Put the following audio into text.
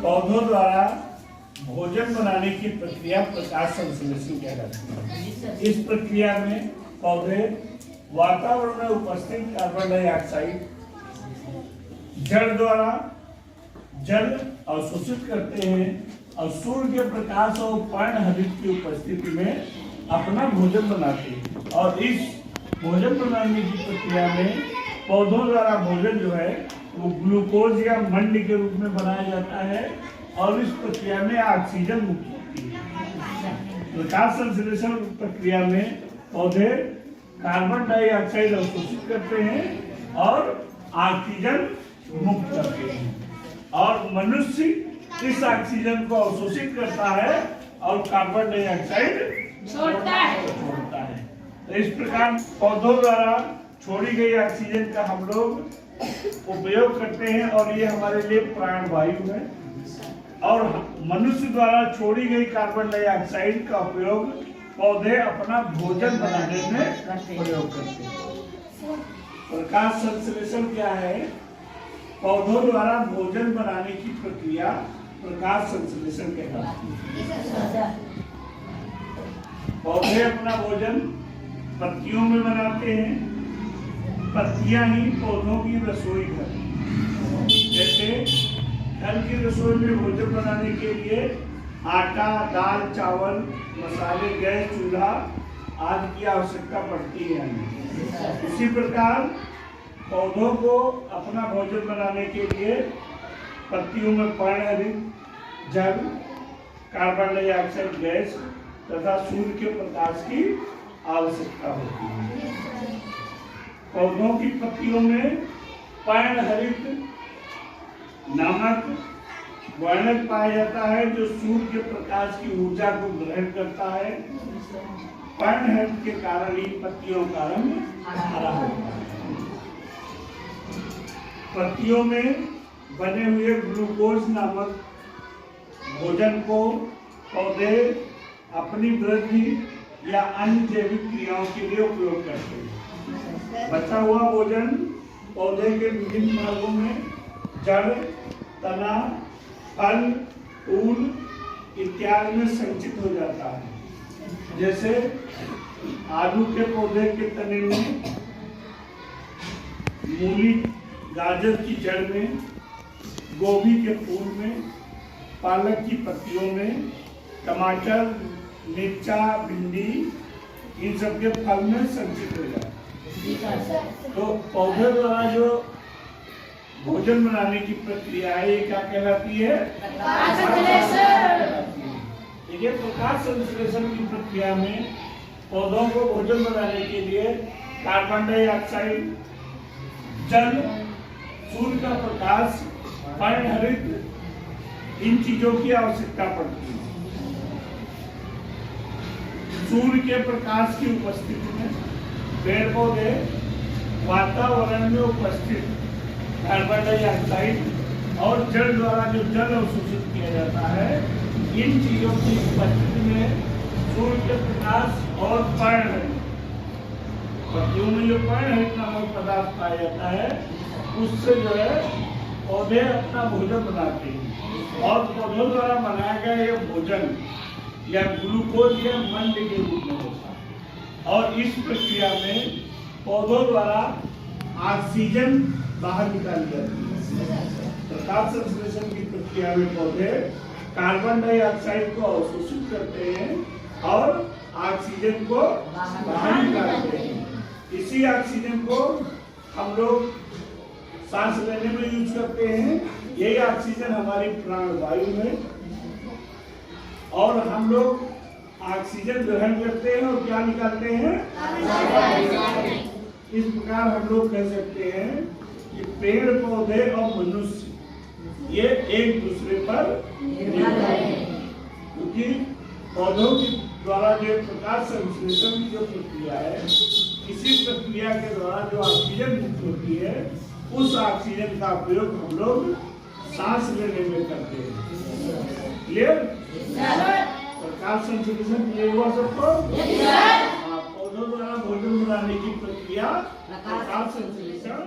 पौधों द्वारा भोजन बनाने की प्रक्रिया प्रकाश संश्लेषण कहलाती है। इस प्रक्रिया में पौधे वातावरण में उपस्थित कार्बन डाइऑक्साइड जड़ द्वारा जल अवशोषित करते हैं और सूर्य के प्रकाश और पर्णहरित की उपस्थिति में अपना भोजन बनाते हैं। और इस भोजन बनाने की प्रक्रिया में पौधों द्वारा भोजन जो है वो ग्लूकोज या मंड के रूप में बनाया जाता है और इस प्रक्रिया में ऑक्सीजन मुक्त होती है। प्रकाश संश्लेषण प्रक्रिया में पौधे कार्बन डाइऑक्साइड अवशोषित करते हैं और ऑक्सीजन मुक्त करते हैं और मनुष्य इस ऑक्सीजन को अवशोषित करता है और कार्बन डाइऑक्साइड छोड़ता है। तो इस प्रकार पौधों द्वारा छोड़ी गई ऑक्सीजन का हम लोग उपयोग करते हैं और ये हमारे लिए प्राणवायु है। और मनुष्य द्वारा छोड़ी गई कार्बन डाइऑक्साइड का उपयोग पौधे अपना भोजन बनाने में प्रयोग करते हैं। प्रकाश संश्लेषण क्या है? पौधों द्वारा भोजन बनाने की प्रक्रिया प्रकाश संश्लेषण कहलाती है। पौधे अपना भोजन पत्तियों में बनाते हैं। पत्तियां ही पौधों की रसोई घर। जैसे घर की रसोई में भोजन बनाने के लिए आटा, दाल, चावल, मसाले, गैस, चूल्हा आदि की आवश्यकता पड़ती है। इसी प्रकार पौधों को अपना भोजन बनाने के लिए पत्तियों में पर्णहरित जल, कार्बन डाइऑक्साइड गैस तथा सूर्य के प्रकाश की आवश्यकता होती है। पौधों की पत्तियों में पर्णहरित नामक वर्णक पाया जाता है जो सूर्य के प्रकाश की ऊर्जा को ग्रहण करता है। पर्णहरित के कारण ही पत्तियों का रंग हरा होता है। पत्तियों में बने हुए ग्लूकोज नामक भोजन को पौधे अपनी वृद्धि या अन्य जैविक क्रियाओं के लिए उपयोग करते हैं। बचा हुआ भोजन पौधे के विभिन्न भागों में जड़, तना, फल, फूल इत्यादि में संचित हो जाता है। जैसे आलू के पौधे के तने में, मूली गाजर की जड़ में, गोभी के फूल में, पालक की पत्तियों में, टमाटर, मिर्चा, भिंडी इन सब के फल में संचित हो जाता है। तो पौधे द्वारा जो भोजन बनाने की प्रक्रिया है ये क्या कहलाती है? देखिए, प्रकाश संश्लेषण की प्रक्रिया में पौधों को भोजन बनाने के लिए कार्बन डाइऑक्साइड, जल, सूर्य का प्रकाश, पर्णहरित इन चीजों की आवश्यकता पड़ती है। सूर्य के प्रकाश की उपस्थिति में पेड़ पौधे वातावरण में उपस्थित कार्बन डाइऑक्साइड और जल द्वारा जो जल अवशोषित किया जाता है इन चीजों की उपस्थिति में सूर्य के प्रकाश और पर्णहरित पत्तियों में जो पर्णहरित नामक पदार्थ पाया जाता है उससे जो है पौधे अपना भोजन बनाते हैं। और पौधों द्वारा बनाया गया यह भोजन या ग्लूकोज या मंड के रूप में होता है। और इस प्रक्रिया में पौधों द्वारा ऑक्सीजन बाहर निकाली जाती है। प्रकाश संश्लेषण की प्रक्रिया में पौधे कार्बन डाइऑक्साइड को अवशोषित करते हैं और ऑक्सीजन को बाहर निकालते हैं। इसी ऑक्सीजन को हम लोग सांस लेने में यूज करते हैं। यही ऑक्सीजन हमारी प्राणवायु है और हम लोग ऑक्सीजन ग्रहण करते हैं और क्या निकालते हैं? इस प्रकार हम लोग कह सकते हैं कि पेड़ पौधे और मनुष्य ये एक दूसरे पर निर्भर हैं, क्योंकि पौधों के द्वारा जो प्रकाश संश्लेषण की जो प्रक्रिया है इसी प्रक्रिया के द्वारा जो ऑक्सीजन मुक्त होती है उस ऑक्सीजन का उपयोग हम लोग सांस लेने में करते हैं। क्लियर? प्रकाश संश्लेषण क्लियर हुआ सबको? पौधों द्वारा भोजन बनाने की प्रक्रिया प्रकाश संश्लेषण